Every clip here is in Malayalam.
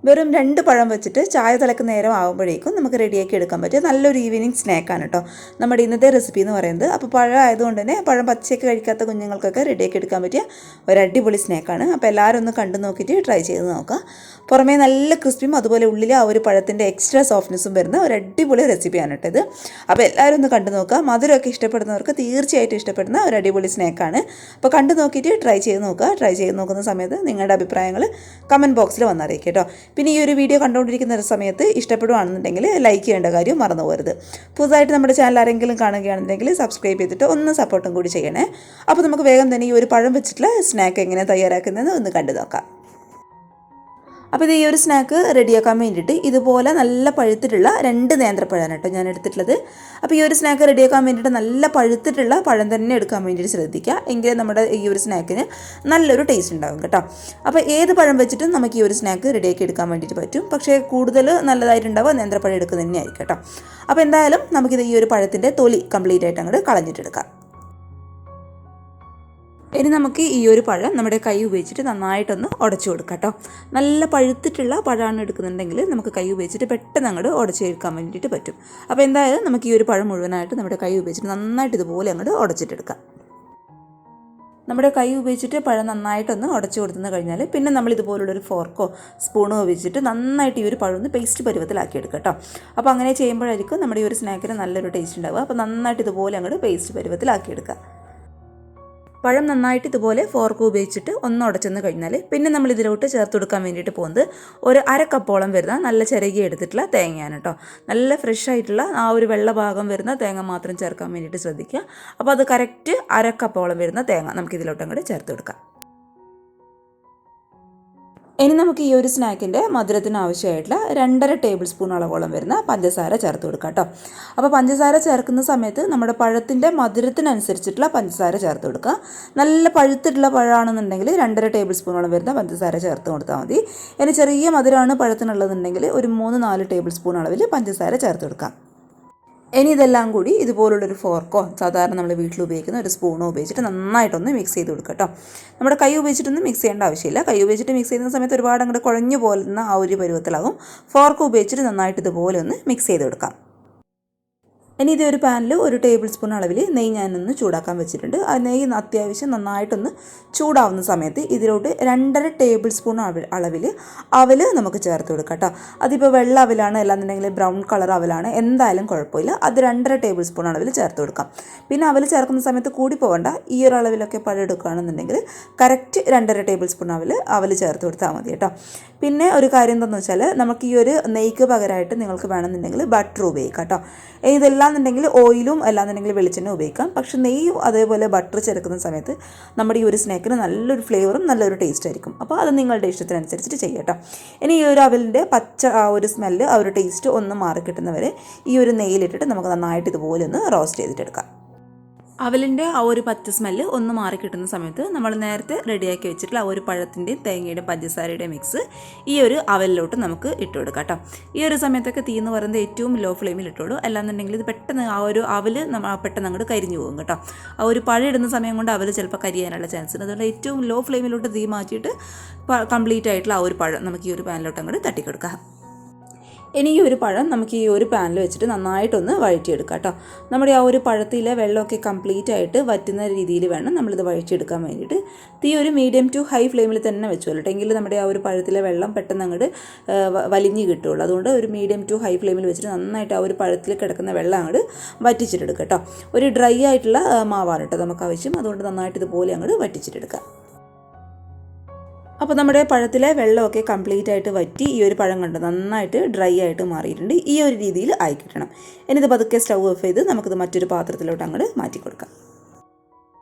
വെറും 2 പഴം വെച്ചിട്ട് ചായ തിളക്കുന്ന നേരം ആകുമ്പോഴേക്കും നമുക്ക് റെഡിയാക്കി എടുക്കാൻ പറ്റിയ നല്ലൊരു ഈവനിങ് സ്നാക്കാണ് കേട്ടോ നമ്മുടെ ഇന്നത്തെ റെസിപ്പി എന്ന് പറയുന്നത്. അപ്പോൾ പഴം ആയതുകൊണ്ട് തന്നെ പഴം പച്ചയ്ക്ക് കഴിക്കാത്ത കുഞ്ഞുങ്ങൾക്കൊക്കെ റെഡിയാക്കി എടുക്കാൻ പറ്റിയ ഒരു അടിപൊളി സ്നാക്കാണ്. അപ്പോൾ എല്ലാവരും ഒന്ന് കണ്ടു നോക്കിയിട്ട് ട്രൈ ചെയ്ത് നോക്കാം. പുറമേ നല്ല ക്രിസ്പിയും അതുപോലെ ഉള്ളിൽ ആ ഒരു പഴത്തിൻ്റെ എക്സ്ട്രാ സോഫ്റ്റ്നെസ്സും വരുന്ന ഒരു അടിപൊളി റെസിപ്പിയാണ് കേട്ടോ ഇത്. അപ്പോൾ എല്ലാവരും ഒന്ന് കണ്ടു നോക്കുക. മധുരമൊക്കെ ഇഷ്ടപ്പെടുന്നവർക്ക് തീർച്ചയായിട്ടും ഇഷ്ടപ്പെടുന്ന ഒരു അടിപൊളി സ്നാക്കാണ്. അപ്പോൾ കണ്ടു നോക്കിയിട്ട് ട്രൈ ചെയ്ത് നോക്കുക. ട്രൈ ചെയ്ത് നോക്കുന്ന സമയത്ത് നിങ്ങളുടെ അഭിപ്രായങ്ങൾ കമൻറ്റ് ബോക്സിൽ വന്നറിയിക്കുക കേട്ടോ. പിന്നെ ഈ ഒരു വീഡിയോ കണ്ടുകൊണ്ടിരിക്കുന്ന ഒരു സമയത്ത് ഇഷ്ടപ്പെടുകയാണെന്നുണ്ടെങ്കിൽ ലൈക്ക് ചെയ്യേണ്ട കാര്യം മറന്നു പോകരുത്. പുതുതായിട്ട് നമ്മുടെ ചാനൽ ആരെങ്കിലും കാണുകയാണെന്നുണ്ടെങ്കിൽ സബ്സ്ക്രൈബ് ചെയ്തിട്ട് ഒന്ന് സപ്പോർട്ടും കൂടി ചെയ്യണേ. അപ്പോൾ നമുക്ക് വേഗം തന്നെ ഈ ഒരു പഴം വെച്ചിട്ടുള്ള സ്നാക്ക് എങ്ങനെ തയ്യാറാക്കുന്നതെന്ന് ഒന്ന് കണ്ടു നോക്കാം. അപ്പോൾ ഇത് ഈ ഒരു സ്നാക്ക് റെഡിയാക്കാൻ വേണ്ടിയിട്ട് ഇതുപോലെ നല്ല പഴുത്തിട്ടുള്ള 2 നേന്ത്രപ്പഴമാണ് കേട്ടോ ഞാൻ എടുത്തിട്ടുള്ളത്. അപ്പോൾ ഈ ഒരു സ്നാക്ക് റെഡിയാക്കാൻ വേണ്ടിയിട്ട് നല്ല പഴുത്തിട്ടുള്ള പഴം തന്നെ എടുക്കാൻ വേണ്ടിയിട്ട് ശ്രദ്ധിക്കുക. എങ്കിലേ നമ്മുടെ ഈ ഒരു സ്നാക്കിന് നല്ലൊരു ടേസ്റ്റ് ഉണ്ടാകും കേട്ടോ. അപ്പോൾ ഏത് പഴം വെച്ചിട്ടും നമുക്ക് ഈ ഒരു സ്നാക്ക് റെഡിയാക്കി എടുക്കാൻ വേണ്ടിയിട്ട് പറ്റും. പക്ഷേ കൂടുതൽ നല്ലതായിട്ടുണ്ടാവുക നേന്ത്രപ്പഴം എടുക്കുന്നത് തന്നെയായിരിക്കും കേട്ടോ. അപ്പോൾ എന്തായാലും നമുക്കിത് ഈ ഒരു പഴത്തിൻ്റെ തൊലി കംപ്ലീറ്റ് ആയിട്ട് അങ്ങോട്ട് കളഞ്ഞിട്ടെടുക്കാം. ഇനി നമുക്ക് ഈ ഒരു പഴം നമ്മുടെ കൈ ഉപയോഗിച്ചിട്ട് നന്നായിട്ടൊന്ന് ഉടച്ചു കൊടുക്കാം കേട്ടോ. നല്ല പഴുത്തിട്ടുള്ള പഴമാണ് എടുക്കുന്നുണ്ടെങ്കിൽ നമുക്ക് കൈ ഉപയോഗിച്ചിട്ട് പെട്ടെന്ന് അങ്ങോട്ട് ഉടച്ചെടുക്കാൻ വേണ്ടിയിട്ട് പറ്റും. അപ്പോൾ എന്തായാലും നമുക്ക് ഈ ഒരു പഴം മുഴുവനായിട്ട് നമ്മുടെ കൈ ഉപയോഗിച്ചിട്ട് നന്നായിട്ട് ഇതുപോലെ അങ്ങോട്ട് ഉടച്ചിട്ടെടുക്കാം. നമ്മുടെ കൈ ഉപയോഗിച്ചിട്ട് പഴം നന്നായിട്ടൊന്ന് ഉടച്ചു കൊടുത്തു കഴിഞ്ഞാൽ പിന്നെ നമ്മൾ ഇതുപോലുള്ളൊരു ഫോർക്കോ സ്പൂണോ ഉപയോഗിച്ചിട്ട് നന്നായിട്ട് ഈ ഒരു പഴം ഒന്ന് പേസ്റ്റ് പരുവത്തിലാക്കി എടുക്കുക കേട്ടോ. അപ്പോൾ അങ്ങനെ ചെയ്യുമ്പോഴായിരിക്കും നമ്മുടെ ഈ ഒരു സ്നാക്കിന് നല്ലൊരു ടേസ്റ്റ് ഉണ്ടാവുക. അപ്പോൾ നന്നായിട്ട് ഇതുപോലെ അങ്ങോട്ട് പേസ്റ്റ് പരുവത്തിലാക്കി എടുക്കുക. പഴം നന്നായിട്ട് ഇതുപോലെ ഫോർക്ക് ഉപയോഗിച്ചിട്ട് ഒന്ന് ഉടച്ചെന്ന് കഴിഞ്ഞാൽ പിന്നെ നമ്മൾ ഇതിലോട്ട് ചേർത്ത് കൊടുക്കാൻ വേണ്ടിയിട്ട് പോകുന്നത് ഒരു 1/2 കപ്പോളം വരുന്ന നല്ല ചിരകി എടുത്തിട്ടുള്ള തേങ്ങയാണ് കേട്ടോ. നല്ല ഫ്രഷ് ആയിട്ടുള്ള ആ ഒരു വെള്ള ഭാഗം വരുന്ന തേങ്ങ മാത്രം ചേർക്കാൻ വേണ്ടിയിട്ട് ശ്രദ്ധിക്കുക. അപ്പോൾ അത് കറക്റ്റ് 1/2 കപ്പോളം വരുന്ന തേങ്ങ നമുക്ക് ഇതിലോട്ട് അങ്ങോട്ട് ചേർത്ത് കൊടുക്കാം. ഇനി നമുക്ക് ഈ ഒരു സ്നാക്കിൻ്റെ മധുരത്തിന് ആവശ്യമായിട്ടുള്ള 2.5 ടേബിൾ സ്പൂൺ അളവോളം വരുന്ന പഞ്ചസാര ചേർത്ത് കൊടുക്കാം കേട്ടോ. അപ്പോൾ പഞ്ചസാര ചേർക്കുന്ന സമയത്ത് നമ്മുടെ പഴത്തിൻ്റെ മധുരത്തിനനുസരിച്ചിട്ടുള്ള പഞ്ചസാര ചേർത്ത് കൊടുക്കുക. നല്ല പഴുത്തിട്ടുള്ള പഴമാണെന്നുണ്ടെങ്കിൽ 2.5 ടേബിൾ സ്പൂണോളം വരുന്ന പഞ്ചസാര ചേർത്ത് കൊടുത്താൽ മതി. ഇനി ചെറിയ മധുരമാണ് പഴത്തിനുള്ളതെന്നുണ്ടെങ്കിൽ ഒരു 3-4 ടേബിൾ സ്പൂൺ അളവിൽ പഞ്ചസാര ചേർത്ത് കൊടുക്കാം. ഇനി ഇതെല്ലാം കൂടി ഇതുപോലുള്ളൊരു ഫോർക്കോ സാധാരണ നമ്മൾ വീട്ടിൽ ഉപയോഗിക്കുന്ന ഒരു സ്പൂണോ ഉപയോഗിച്ചിട്ട് നന്നായിട്ടൊന്ന് മിക്സ് ചെയ്ത് കൊടുക്കുക കേട്ടോ. നമ്മുടെ കൈ ഉപയോഗിച്ചിട്ടൊന്നും മിക്സ് ചെയ്യേണ്ട ആവശ്യമില്ല. കൈ ഉപയോഗിച്ചിട്ട് മിക്സ് ചെയ്യുന്ന സമയത്ത് ഒരുപാട് അങ്ങോട്ട് കുഴഞ്ഞു പോലുന്ന ആ ഒരു പരുവത്തിലാകും. ഫോർക്ക് ഉപയോഗിച്ചിട്ട് നന്നായിട്ട് ഇതുപോലെ ഒന്ന് മിക്സ് ചെയ്ത് കൊടുക്കാം. ഇനി ഇതേ ഒരു പാനിൽ 1 ടേബിൾ സ്പൂൺ അളവിൽ നെയ്യ് ഞാനൊന്ന് ചൂടാക്കാൻ വെച്ചിട്ടുണ്ട്. ആ നെയ്യ് അത്യാവശ്യം നന്നായിട്ടൊന്ന് ചൂടാവുന്ന സമയത്ത് ഇതിലോട്ട് 2.5 ടേബിൾ സ്പൂൺ അളവിൽ അവൽ നമുക്ക് ചേർത്ത് കൊടുക്കാം കേട്ടോ. അതിപ്പോൾ വെള്ള അവലാണ് അല്ലാന്നുണ്ടെങ്കിൽ ബ്രൗൺ കളർ അവലാണ് എന്തായാലും കുഴപ്പമില്ല. അത് 2.5 ടേബിൾ സ്പൂൺ അളവിൽ ചേർത്ത് കൊടുക്കാം. പിന്നെ അവൽ ചേർക്കുന്ന സമയത്ത് കൂടി പോകണ്ട. ഈ ഒരു അളവിലൊക്കെ പഴം എടുക്കുകയാണെന്നുണ്ടെങ്കിൽ കറക്റ്റ് 2.5 ടേബിൾ സ്പൂൺ അവൽ ചേർത്ത് കൊടുത്താൽ മതി കേട്ടോ. പിന്നെ ഒരു കാര്യം എന്താണെന്ന് വെച്ചാൽ നമുക്ക് ഈ ഒരു നെയ്ക്ക് പകരമായിട്ട് നിങ്ങൾക്ക് വേണമെന്നുണ്ടെങ്കിൽ ബട്ടർ ഉപയോഗിക്കാം കേട്ടോ. ഇതെല്ലാന്നുണ്ടെങ്കിൽ ഓയിലും അല്ലാന്നുണ്ടെങ്കിൽ വെളിച്ചെണ്ണ ഉപയോഗിക്കാം. പക്ഷേ നെയ്യും അതേപോലെ ബട്ടർ ചേർക്കുന്ന സമയത്ത് നമ്മുടെ ഈ ഒരു സ്നാക്കിന് നല്ലൊരു ഫ്ലേവറും നല്ലൊരു ടേസ്റ്റ് ആയിരിക്കും. അപ്പോൾ അത് നിങ്ങളുടെ ഇഷ്ടത്തിനനുസരിച്ചിട്ട് ചെയ്യാം കേട്ടോ. ഇനി ഈ ഒരു അവലിൻ്റെ പച്ച ആ ഒരു സ്മെല്ല് ആ ഒരു ടേസ്റ്റ് ഒന്ന് മാറി കിട്ടുന്നവരെ ഈ ഒരു നെയ്യിലിട്ടിട്ട് നമുക്ക് നന്നായിട്ട് ഇതുപോലെ ഒന്ന് റോസ്റ്റ് ചെയ്തിട്ടെടുക്കാം. അവലിൻ്റെ ആ ഒരു പച്ച സ്മെല്ല് ഒന്ന് മാറി കിട്ടുന്ന സമയത്ത് നമ്മൾ നേരത്തെ റെഡിയാക്കി വെച്ചിട്ടുള്ള ആ ഒരു പഴത്തിൻ്റെയും തേങ്ങയുടെയും പഞ്ചസാരയുടെയും മിക്സ് ഈ ഒരു അവലിലോട്ട് നമുക്ക് ഇട്ട് കൊടുക്കാം കേട്ടോ. ഈ ഒരു സമയത്തൊക്കെ തീ എന്ന് പറയുന്നത് ഏറ്റവും ലോ ഫ്ലെയിമിൽ ഇട്ടോളൂ. അല്ലാന്നുണ്ടെങ്കിൽ ഇത് പെട്ടെന്ന് ആ ഒരു അവൽ പെട്ടെന്ന് അങ്ങോട്ട് കരിഞ്ഞു പോകും കേട്ടോ. ആ ഒരു പഴം ഇടുന്ന സമയം കൊണ്ട് അവൽ ചിലപ്പോൾ കരിയാനുള്ള ചാൻസ് ഉണ്ട്. അതുകൊണ്ട് ഏറ്റവും ലോ ഫ്ലെയിമിലോട്ട് തീ മാറ്റിയിട്ട് കംപ്ലീറ്റ് ആയിട്ടുള്ള ആ ഒരു പഴം നമുക്ക് ഈ ഒരു പാനിലോട്ട് അങ്ങോട്ട് തട്ടിക്കൊടുക്കാം. ഇനി ഈ ഒരു പഴം നമുക്ക് ഈ ഒരു പാനിൽ വെച്ചിട്ട് നന്നായിട്ടൊന്ന് വഴറ്റിയെടുക്കാം കേട്ടോ. നമ്മുടെ ആ ഒരു പഴത്തിലെ വെള്ളമൊക്കെ കംപ്ലീറ്റ് ആയിട്ട് വറ്റുന്ന രീതിയിൽ വേണം നമ്മളിത് വഴറ്റിയെടുക്കാൻ വേണ്ടിയിട്ട്. തീ ഒരു മീഡിയം ടു ഹൈ ഫ്ലെയിമിൽ തന്നെ വെച്ചോളൂ. എങ്കിൽ നമ്മുടെ ആ ഒരു പഴത്തിലെ വെള്ളം പെട്ടെന്ന് അങ്ങോട്ട് വലിഞ്ഞ് കിട്ടുള്ളൂ. അതുകൊണ്ട് ഒരു മീഡിയം ടു ഹൈ ഫ്ലെയിമിൽ വെച്ചിട്ട് നന്നായിട്ട് ആ ഒരു പഴത്തിൽ കിടക്കുന്ന വെള്ളം അങ്ങോട്ട് വറ്റിച്ചിട്ടെടുക്കുക കേട്ടോ. ഒരു ഡ്രൈ ആയിട്ടുള്ള മാവാണ് കേട്ടോ നമുക്ക് ആവശ്യം. അതുകൊണ്ട് നന്നായിട്ട് ഇതുപോലെ അങ്ങോട്ട് വറ്റിച്ചിട്ടെടുക്കാം. അപ്പോൾ നമ്മുടെ പഴത്തിലെ വെള്ളമൊക്കെ കംപ്ലീറ്റ് ആയിട്ട് വറ്റി ഈ ഒരു പഴം കണ്ടു നന്നായിട്ട് ഡ്രൈ ആയിട്ട് മാറിയിട്ടുണ്ട്. ഈ ഒരു രീതിയിൽ ആയി കിട്ടണം. ഇനിയിത് പതുക്കെ സ്റ്റൗ ഓഫ് ചെയ്ത് നമുക്കിത് മറ്റൊരു പാത്രത്തിലോട്ട് അങ്ങോട്ട് മാറ്റി കൊടുക്കാം.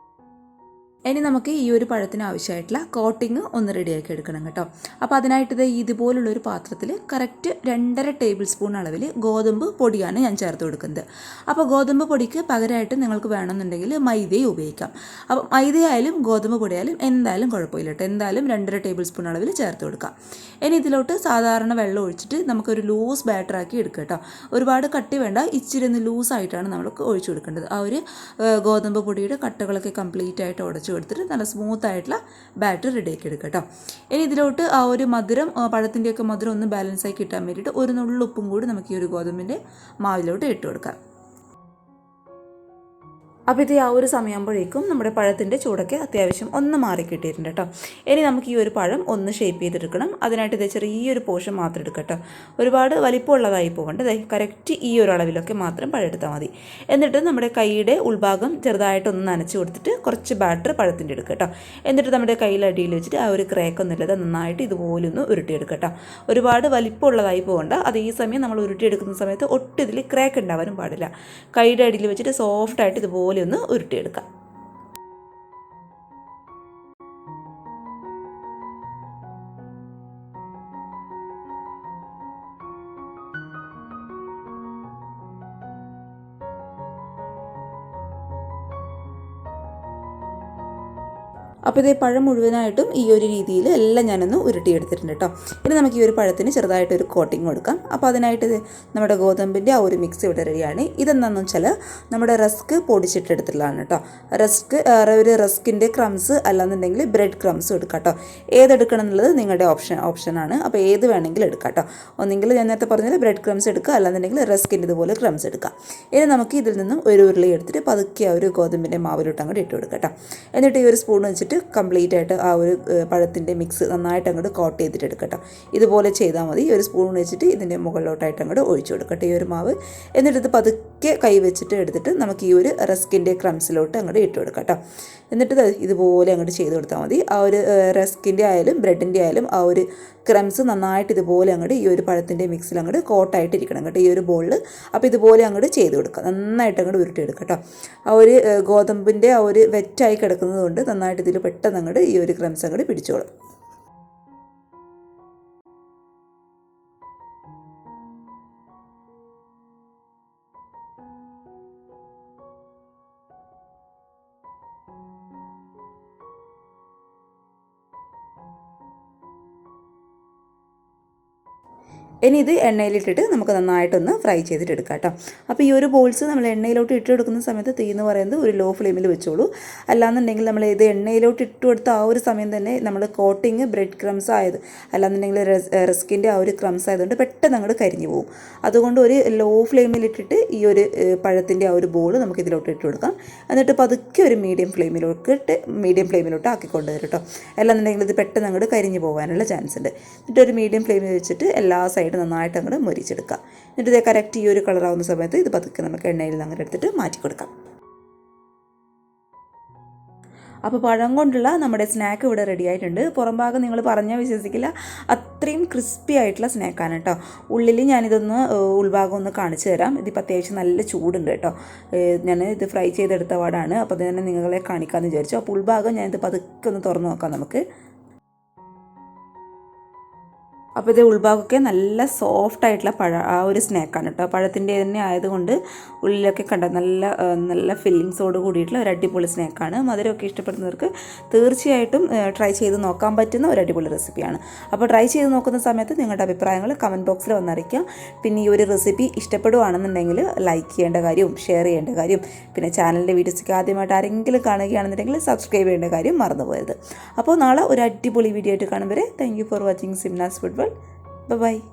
ഇനി നമുക്ക് ഈ ഒരു പഴത്തിന് ആവശ്യമായിട്ടുള്ള കോട്ടിങ് ഒന്ന് റെഡിയാക്കി എടുക്കണം കേട്ടോ. അപ്പോൾ അതിനായിട്ട് ഇത് ഇതുപോലുള്ളൊരു പാത്രത്തിൽ കറക്റ്റ് 2.5 ടേബിൾ സ്പൂൺ അളവിൽ ഗോതമ്പ് പൊടിയാണ് ഞാൻ ചേർത്ത് കൊടുക്കുന്നത്. അപ്പോൾ ഗോതമ്പ് പൊടിക്ക് പകരമായിട്ട് നിങ്ങൾക്ക് വേണമെന്നുണ്ടെങ്കിൽ മൈദയും ഉപയോഗിക്കാം. അപ്പോൾ മൈദയായാലും ഗോതമ്പ് പൊടിയായാലും എന്തായാലും കുഴപ്പമില്ല കേട്ടോ. എന്തായാലും 2.5 ടേബിൾ സ്പൂൺ അളവിൽ ചേർത്ത് കൊടുക്കാം. ഇനി ഇതിലോട്ട് സാധാരണ വെള്ളം ഒഴിച്ചിട്ട് നമുക്കൊരു ലൂസ് ബാറ്ററാക്കി എടുക്കുക കേട്ടോ. ഒരുപാട് കട്ടി വേണ്ട, ഇച്ചിരി ഒന്ന് ലൂസായിട്ടാണ് നമുക്ക് ഒഴിച്ചു കൊടുക്കേണ്ടത്. ആ ഒരു ഗോതമ്പ് പൊടിയുടെ കട്ടകളൊക്കെ കംപ്ലീറ്റ് ആയിട്ട് ഉടച്ചു കൊടുത്തിട്ട് നല്ല സ്മൂത്തായിട്ടുള്ള ബാറ്റർ റെഡിയാക്കി എടുക്കുക കേട്ടോ. ഇനി ഇതിലോട്ട് ആ ഒരു മധുരം പഴത്തിൻ്റെയൊക്കെ മധുരം ഒന്ന് ബാലൻസായി കിട്ടാൻ വേണ്ടിയിട്ട് ഒരു നുള്ളുപ്പും കൂടി നമുക്ക് ഈ ഒരു ഗോതമ്പിൻ്റെ മാവിലോട്ട് ഇട്ട് കൊടുക്കാം. അപ്പോൾ ഇത് ആ ഒരു സമയമാകുമ്പോഴേക്കും നമ്മുടെ പഴത്തിൻ്റെ ചൂടൊക്കെ അത്യാവശ്യം ഒന്ന് മാറിക്കിട്ടിയിട്ടുണ്ട് കേട്ടോ. ഇനി നമുക്ക് ഈ ഒരു പഴം ഒന്ന് ഷേപ്പ് ചെയ്തെടുക്കണം. അതിനായിട്ട് ഇത് ചെറിയൊരു പോർഷൻ മാത്രം എടുക്കുക കേട്ടോ. ഒരുപാട് വലിപ്പമുള്ളതായി പോകേണ്ടത് കറക്റ്റ് ഈ ഒരു അളവിലൊക്കെ മാത്രം പഴം എടുത്താൽ മതി. എന്നിട്ട് നമ്മുടെ കൈയുടെ ഉൾഭാഗം ചെറുതായിട്ടൊന്ന് നനച്ച് കൊടുത്തിട്ട് കുറച്ച് ബാറ്റർ പഴത്തിൻ്റെ എടുക്കുക കേട്ടോ. എന്നിട്ട് നമ്മുടെ കയ്യിൽ അടിയിൽ വെച്ചിട്ട് ആ ഒരു ക്രാക്കൊന്നുമില്ലാതെ നന്നായിട്ട് ഇതുപോലെ ഒന്ന് ഉരുട്ടിയെടുക്കുക കേട്ടോ. ഒരുപാട് വലിപ്പമുള്ളതായി പോകണ്ട. അതേ സമയം നമ്മൾ ഉരുട്ടിയെടുക്കുന്ന സമയത്ത് ഒട്ടും ഇതിൽ ക്രാക്ക് ഉണ്ടാവാനും പാടില്ല. കൈയുടെ അടിയിൽ വെച്ചിട്ട് സോഫ്റ്റായിട്ട് ഇതുപോലെ ഒന്ന് ഉരുട്ടിയെടുക്കാം. അപ്പോൾ ഇതേ പഴം മുഴുവനായിട്ടും ഈ ഒരു രീതിയിൽ എല്ലാം ഞാനൊന്ന് ഉരുട്ടിയെടുത്തിട്ടുണ്ട് കേട്ടോ. ഇനി നമുക്ക് ഈ ഒരു പഴത്തിന് ചെറുതായിട്ടൊരു കോട്ടിങ് കൊടുക്കാം. അപ്പോൾ അതിനായിട്ട് നമ്മുടെ ഗോതമ്പിൻ്റെ ആ ഒരു മിക്സ് ഇവിടെ റെഡിയാണ്. ഇതെന്താണെന്ന് വെച്ചാൽ നമ്മുടെ റസ്ക് പൊടിച്ചിട്ടെടുത്തിട്ടുള്ളതാണ് കേട്ടോ. ഒരു റസ്കിൻ്റെ ക്രംസ് അല്ലാന്നുണ്ടെങ്കിൽ ബ്രെഡ് ക്രംസ് എടുക്കാം കേട്ടോ. ഏതെടുക്കണം എന്നുള്ളത് നിങ്ങളുടെ ഓപ്ഷനാണ്. അപ്പോൾ ഏത് വേണമെങ്കിലും എടുക്കാം കേട്ടോ. ഒന്നെങ്കിൽ ഞാൻ നേരത്തെ പറഞ്ഞാൽ ബ്രെഡ് ക്രംസ് എടുക്കുക, അല്ലാന്നുണ്ടെങ്കിൽ റസ്കിൻ്റെ ഇതുപോലെ ക്രംസ് എടുക്കാം. ഇനി നമുക്ക് ഇതിൽ നിന്നും ഒരു ഉരുളി എടുത്തിട്ട് പതുക്കെ ആ ഒരു ഗോതമ്പിൻ്റെ മാവിലോട്ട് അങ്ങോട്ട് ഇട്ട് കൊടുക്കാം കേട്ടോ. എന്നിട്ട് ഈ ഒരു സ്പൂൺ വെച്ചിട്ട് കംപ്ലീറ്റ് ആയിട്ട് ആ ഒരു പഴത്തിൻ്റെ മിക്സ് നന്നായിട്ട് അങ്ങോട്ട് കോട്ട് ചെയ്തിട്ട് എടുക്കട്ടോ. ഇതുപോലെ ചെയ്താൽ മതി. ഒരു സ്പൂൺ വെച്ചിട്ട് ഇതിൻ്റെ മുകളിലോട്ടായിട്ട് അങ്ങോട്ട് ഒഴിച്ചു കൊടുക്കട്ടെ ഈ ഒരു മാവ്. എന്നിട്ട് ഇത് പതുക്കെ കൈ വെച്ചിട്ട് എടുത്തിട്ട് നമുക്ക് ഈ ഒരു റസ്കിൻ്റെ ക്രംസിലോട്ട് അങ്ങോട്ട് ഇട്ട് കൊടുക്കട്ടോ. എന്നിട്ട് ഇതുപോലെ അങ്ങോട്ട് ചെയ്ത് കൊടുത്താൽ മതി. ആ ഒരു റസ്കിൻ്റെ ആയാലും ബ്രെഡിൻ്റെ ആയാലും ആ ഒരു ക്രംസ് നന്നായിട്ട് ഇതുപോലെ അങ്ങോട്ട് ഈ ഒരു പഴത്തിൻ്റെ മിക്സിൽ അങ്ങോട്ട് കോട്ടായിട്ടിരിക്കണം കേട്ടോ ഈ ഒരു ബോളിൽ. അപ്പോൾ ഇതുപോലെ അങ്ങോട്ട് ചെയ്ത് കൊടുക്കുക. നന്നായിട്ട് അങ്ങോട്ട് ഉരുട്ടിയെടുക്കുക കേട്ടോ. ആ ഒരു ഗോതമ്പിൻ്റെ ആ ഒരു വെറ്റായി കിടക്കുന്നത് കൊണ്ട് നന്നായിട്ട് ഇതിൽ പെട്ടെന്ന് അങ്ങോട്ട് ഈ ഒരു ക്രംസ് അങ്ങോട്ട് പിടിച്ചോളും. ഇനി ഇത് എണ്ണയിലിട്ടിട്ട് നമുക്ക് നന്നായിട്ടൊന്ന് ഫ്രൈ ചെയ്തിട്ട് എടുക്കാം കേട്ടോ. അപ്പോൾ ഈ ഒരു ബോൾസ് നമ്മൾ എണ്ണയിലോട്ട് ഇട്ട് കൊടുക്കുന്ന സമയത്ത് തീ എന്ന് പറയുന്നത് ഒരു ലോ ഫ്ലെയിമിൽ വെച്ചോളൂ. അല്ലാന്നുണ്ടെങ്കിൽ നമ്മൾ ഇത് എണ്ണയിലോട്ട് ഇട്ട് കൊടുത്ത ആ ഒരു സമയം തന്നെ നമ്മൾ കോട്ടിങ് ബ്രെഡ് ക്രംസ് ആയത് അല്ലാന്നുണ്ടെങ്കിൽ റസ്കിൻ്റെ ആ ഒരു ക്രംസ് ആയതുകൊണ്ട് പെട്ടെന്ന് അങ്ങോട്ട് കരിഞ്ഞു പോകും. അതുകൊണ്ട് ഒരു ലോ ഫ്ലെയിമിലിട്ടിട്ട് ഈ ഒരു പഴത്തിൻ്റെ ആ ഒരു ബോൾ നമുക്ക് ഇതിലോട്ട് ഇട്ട് കൊടുക്കാം. എന്നിട്ട് പതുക്കെ ഒരു മീഡിയം ഫ്ലെയിമിലോട്ട് ആക്കിക്കൊണ്ട് വരും കേട്ടോ. അല്ലാന്നുണ്ടെങ്കിൽ ഇത് പെട്ടെന്ന് അങ്ങോട്ട് കരിഞ്ഞു പോകാനുള്ള ചാൻസ് ഉണ്ട്. എന്നിട്ട് ഒരു മീഡിയം ഫ്ലെയിമിൽ വെച്ചിട്ട് എല്ലാ സൈഡും നന്നായിട്ട് അങ്ങോട്ട് മൊരിച്ചെടുക്കുക. എന്നിട്ട് ഇത് കറക്റ്റ് ഈ ഒരു കളറാവുന്ന സമയത്ത് ഇത് പതുക്കെ നമുക്ക് എണ്ണയിൽ നിന്ന് അങ്ങനെ എടുത്തിട്ട് മാറ്റി കൊടുക്കാം. അപ്പോൾ പഴം കൊണ്ടുള്ള നമ്മുടെ സ്നാക്ക് ഇവിടെ റെഡി ആയിട്ടുണ്ട്. പുറം ഭാഗം നിങ്ങൾ പറഞ്ഞാൽ വിശ്വസിക്കില്ല, അത്രയും ക്രിസ്പി ആയിട്ടുള്ള സ്നാക്കാണ് കേട്ടോ. ഉള്ളിൽ ഞാനിതൊന്ന് ഉൾഭാഗം ഒന്ന് കാണിച്ചു തരാം. ഇതിപ്പോൾ അത്യാവശ്യം നല്ല ചൂടുണ്ട് കേട്ടോ. ഞാൻ ഇത് ഫ്രൈ ചെയ്തെടുത്ത പാടാണ്. അപ്പോൾ അത് തന്നെ നിങ്ങളെ കാണിക്കാമെന്ന് വിചാരിച്ചു. അപ്പോൾ ഉൾഭാഗം ഞാനിത് പതുക്കെ ഒന്ന് തുറന്ന് നോക്കാം നമുക്ക്. അപ്പോൾ ഇത് ഉൾഭാഗമൊക്കെ നല്ല സോഫ്റ്റ് ആയിട്ടുള്ള ആ ഒരു സ്നാക്കാണ് കേട്ടോ. പഴത്തിൻ്റെ തന്നെ ആയതുകൊണ്ട് ഉള്ളിലൊക്കെ കണ്ട നല്ല ഫില്ലിങ്സോട് കൂടിയിട്ടുള്ള ഒരു അടിപൊളി സ്നാക്കാണ്. മധുരമൊക്കെ ഇഷ്ടപ്പെടുന്നവർക്ക് തീർച്ചയായിട്ടും ട്രൈ ചെയ്ത് നോക്കാൻ പറ്റുന്ന ഒരു അടിപൊളി റെസിപ്പിയാണ്. അപ്പോൾ ട്രൈ ചെയ്ത് നോക്കുന്ന സമയത്ത് നിങ്ങളുടെ അഭിപ്രായങ്ങൾ കമൻറ്റ് ബോക്സിൽ വന്നറിയിക്കാം. പിന്നെ ഈ ഒരു റെസിപ്പി ഇഷ്ടപ്പെടുകയാണെന്നുണ്ടെങ്കിൽ ലൈക്ക് ചെയ്യേണ്ട കാര്യവും ഷെയർ ചെയ്യേണ്ട കാര്യം, പിന്നെ ചാനലിൻ്റെ വീഡിയോസൊക്കെ ആദ്യമായിട്ട് ആരെങ്കിലും കാണുകയാണെന്നുണ്ടെങ്കിൽ സബ്സ്ക്രൈബ് ചെയ്യേണ്ട കാര്യം മറന്നു പോയത്. അപ്പോൾ നാളെ ഒരു അടിപൊളി വീഡിയോ ആയിട്ട് കാണും വരെ thank you for watching സിംനാസ് food world. Bye bye.